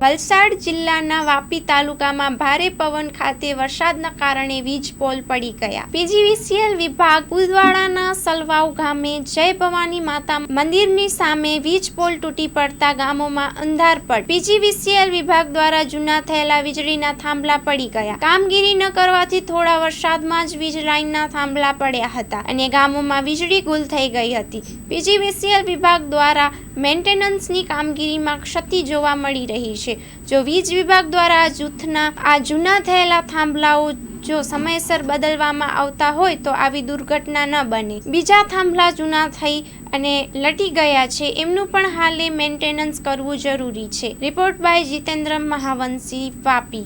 વલસાડ જિલ્લાના વાપી તાલુકામાં ભારે પવન ખાતે વરસાદના કારણે વીજ પોલ પડી ગયા। પીજીવીસીએલ વિભાગ ઉદવાડાના સલવાવ ગામે જય ભવાની માતા મંદિરની સામે વીજ પોલ તૂટી પડતા ગામોમાં અંધારપટ। પીજીવીસીએલ વિભાગ દ્વારા જૂના થયેલા વીજળીના થાંભલા પડી ગયા। કામગીરી ન કરવાથી થોડા વરસાદમાં જ વીજ લાઇનના થાંભલા પડ્યા હતા અને ગામોમાં વીજળી ગુલ થઈ ગઈ હતી। પીજીવીસીએલ વિભાગ દ્વારા મેન્ટેનન્સની કામગીરીમાં ક્ષતિ જોવા મળી રહી છે। જો વીજ વિભાગ દ્વારા આ જૂના થયેલા થાંભલાઓ જો સમયસર બદલવામાં આવતા હોય તો આવી દુર્ઘટના ન બને। બીજા થાંભલા જૂના થઈ અને લટી ગયા છે એમનું પણ હાલે મેન્ટેનન્સ કરવું જરૂરી છે। Report by Jitendra Mahavanshi, Vapi.